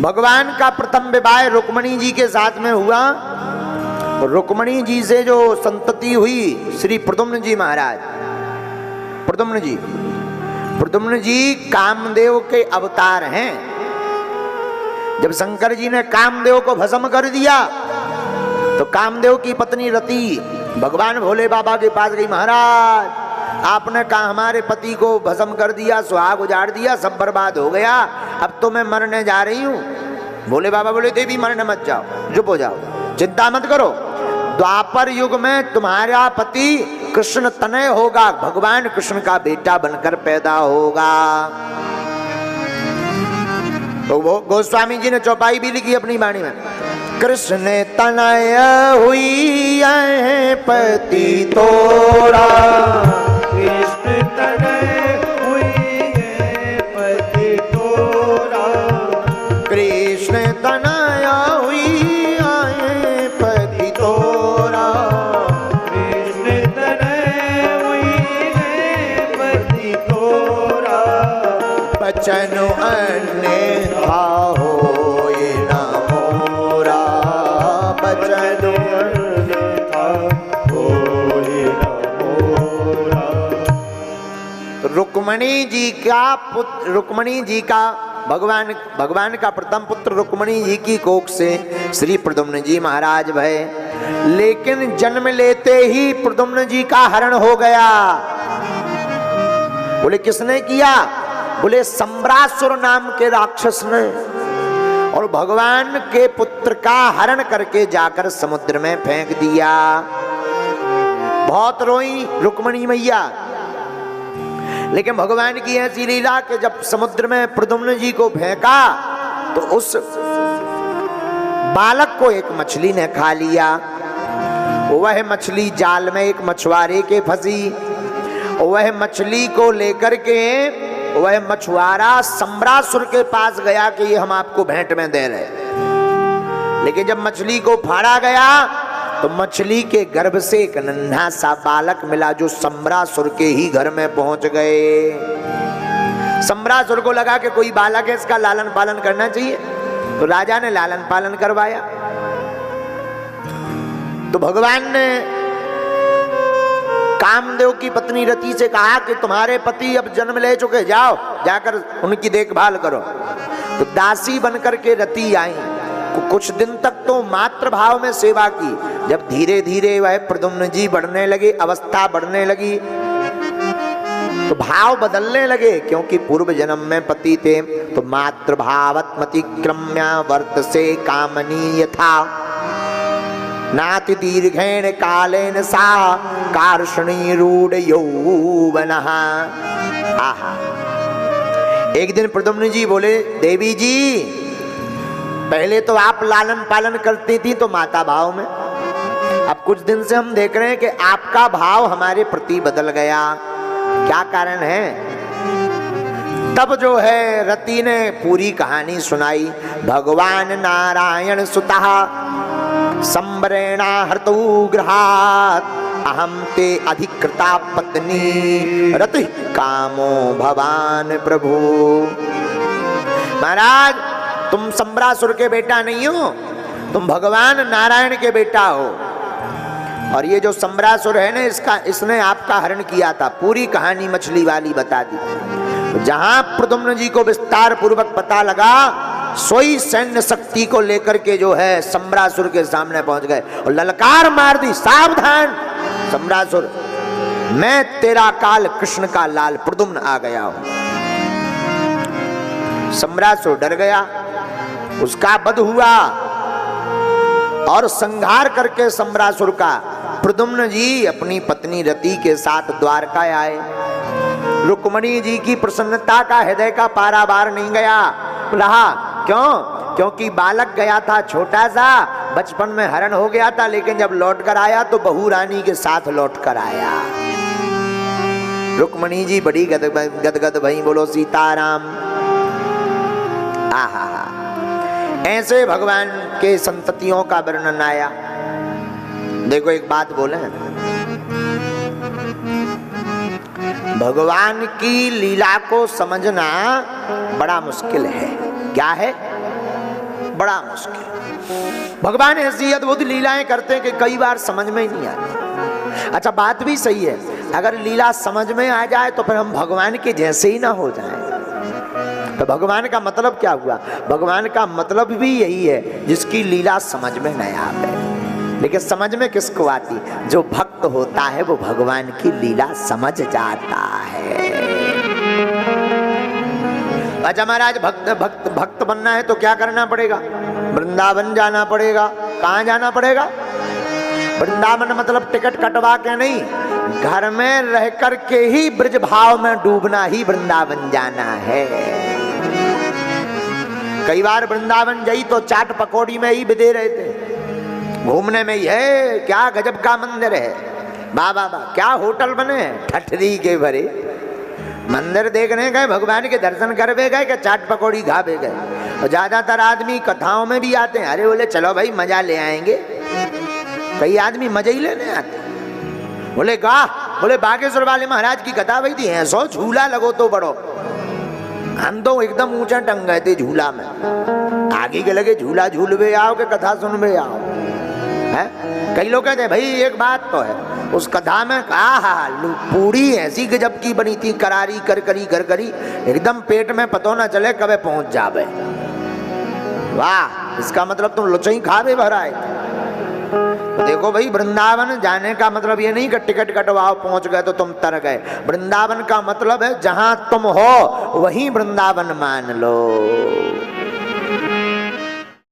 भगवान का प्रथम विवाह रुक्मणी जी के साथ में हुआ। रुक्मणी जी से जो संतति हुई श्री प्रद्युम्न जी महाराज, प्रद्युम्न जी कामदेव के अवतार हैं। जब शंकर जी ने कामदेव को भस्म कर दिया तो कामदेव की पत्नी रति भगवान भोले बाबा के पास गई, महाराज आपने कहा हमारे पति को भस्म कर दिया, सुहाग उजाड़ दिया, सब बर्बाद हो गया, अब तो मैं मरने जा रही हूं। भोले बाबा बोले देवी मरने मत जाओ, चुप हो जाओ, चिंता मत करो, द्वापर युग में तुम्हारा पति कृष्ण तनय होगा, भगवान कृष्ण का बेटा बनकर पैदा होगा। तो वो गोस्वामी जी ने चौपाई भी लिखी अपनी वाणी में, कृष्ण तनय हुई है पति तोरा, कृष्ण तनय हुई है पति तोरा, कृष्ण तनय हुई है पति तोरा, कृष्ण तनय हुई है पति तोरा, बचन अन्यथा होए न मोरा, बचन अन्यथा होए न मोरा। रुक्मणी जी का पुत्र, रुक्मणी जी का भगवान का प्रथम पुत्र रुक्मणी जी की कोख से श्री प्रद्युम्न जी महाराज भय, लेकिन जन्म लेते ही प्रद्युम्न जी का हरण हो गया। बोले किसने किया? बोले सम्रासुर नाम के राक्षस ने, और भगवान के पुत्र का हरण करके जाकर समुद्र में फेंक दिया। बहुत रोई रुक्मणी मैया, लेकिन भगवान की ऐसी लीला कि जब समुद्र में प्रद्युम्न जी को फेंका तो उस बालक को एक मछली ने खा लिया। वह मछली जाल में एक मछुआरे के फंसी। वह मछली को लेकर के वह मछुआरा सम्रासुर के पास गया कि ये हम आपको भेंट में दे रहे। लेकिन जब मछली को फाड़ा गया तो मछली के गर्भ से एक नन्हा सा बालक मिला जो सम्रासुर के ही घर में पहुंच गए। सम्रासुर को लगा कि कोई बालक है, इसका लालन पालन करना चाहिए, तो राजा ने लालन पालन करवाया। तो भगवान ने कामदेव की पत्नी रति से कहा कि तुम्हारे पति अब जन्म ले चुके, जाओ जाकर उनकी देखभाल करो। तो दासी बनकर के रति आई। कुछ दिन तक तो मातृ भाव में सेवा की। जब धीरे धीरे वह प्रद्युम्न जी बढ़ने लगे, अवस्था बढ़ने लगी, तो भाव बदलने लगे, क्योंकि पूर्व जन्म में पति थे। तो मातृभावत्मतिक्रम्य वर्त से कामनी यथा नाति दीर्घेण कालेन सा कार्षणी रूढ़ यौवनः। आहा, एक दिन प्रद्युम्न जी बोले, देवी जी पहले तो आप लालन पालन करती थी तो माता भाव में, अब कुछ दिन से हम देख रहे हैं कि आपका भाव हमारे प्रति बदल गया, क्या कारण है? तब जो है रति ने पूरी कहानी सुनाई। भगवान नारायण सुतः संवरेणा हर्तौ गृहात् अहम ते अधिकृता पत्नी रति कामो भवान प्रभु। महाराज तुम सम्रासुर के बेटा नहीं हो, तुम भगवान नारायण के बेटा हो। और ये जो सम्रासुर है ना, इसने आपका हरण किया था। पूरी कहानी मछली वाली बता दी। जहां प्रद्युम्न जी को विस्तार पूर्वक पता लगा, सोई सैन्य शक्ति को लेकर के जो है सम्रासुर के सामने पहुंच गए और ललकार मार दी, सावधान सम्रासुर, मैं तेरा काल कृष्ण का लाल प्रद्युम्न आ गया हूं। सम्रासुर डर गया, उसका वध हुआ और संहार करके सम्रासुर का प्रद्युम्न जी अपनी पत्नी रति के साथ द्वारका आए। रुक्मणी जी की प्रसन्नता का हृदय का पारावार नहीं गया रहा। क्यों? क्योंकि बालक गया था छोटा सा, बचपन में हरण हो गया था, लेकिन जब लौट कर आया तो बहू रानी के साथ लौट कर आया। रुक्मणी जी बड़ी गदगद भई, बोलो सीताराम। आहा, ऐसे भगवान के संततियों का वर्णन आया। देखो एक बात बोले, भगवान की लीला को समझना बड़ा मुश्किल है। क्या है? बड़ा मुश्किल। भगवान ऐसी अद्भुत लीलाएं करते हैं कि कई बार समझ में ही नहीं आती। अच्छा, बात भी सही है, अगर लीला समझ में आ जाए तो फिर हम भगवान के जैसे ही ना हो जाएं। तो भगवान का मतलब क्या हुआ? भगवान का मतलब भी यही है जिसकी लीला समझ में नहीं आवे। लेकिन समझ में किसको आती? जो भक्त होता है वो भगवान की लीला समझ जाता है। अच्छा महाराज, भक्त बनना है तो क्या करना पड़ेगा? वृंदावन जाना पड़ेगा। कहाँ जाना पड़ेगा? वृंदावन मतलब टिकट कटवा के नहीं, घर में रह कर के ही ब्रज भाव में डूबना ही वृंदावन जाना है। कई बार वृंदावन गई तो चाट पकौड़ी में ही बिदे रहे थे, घूमने में ही है। क्या गजब का मंदिर है, वाह वाह वाह, क्या होटल बने हैं ठठरी के भरे। मंदिर देखने गए, भगवान के दर्शन करवे गए कि चाट पकौड़ी खावे गए? और ज्यादातर आदमी कथाओं में भी आते हैं, अरे बोले चलो भाई मजा ले आएंगे। कई आदमी मजा ही लेने आते, बोले गा, बोले बागेश्वर वाले महाराज की कथा भाई थी, ऐसो झूला लगो तो बड़ो। हम तो एकदम ऊंचा टंग गए थे झूला में, आगे के लगे झूला झूलवे आओ के कथा सुनवे आओ है। कई लोग कहते हैं भाई एक बात तो है, उस कथा में कहा पूरी ऐसी गजब की बनी थी, करारी कर एकदम पेट में पतो ना चले कब पहुंच जावे। वाह, इसका मतलब तुम लुचई खावे भराए। तो देखो भाई, वृंदावन जाने का मतलब ये नहीं कि टिकट कटवाओ पहुंच गए तो तुम तर गए। वृंदावन का मतलब है जहां तुम हो वहीं वृंदावन मान लो।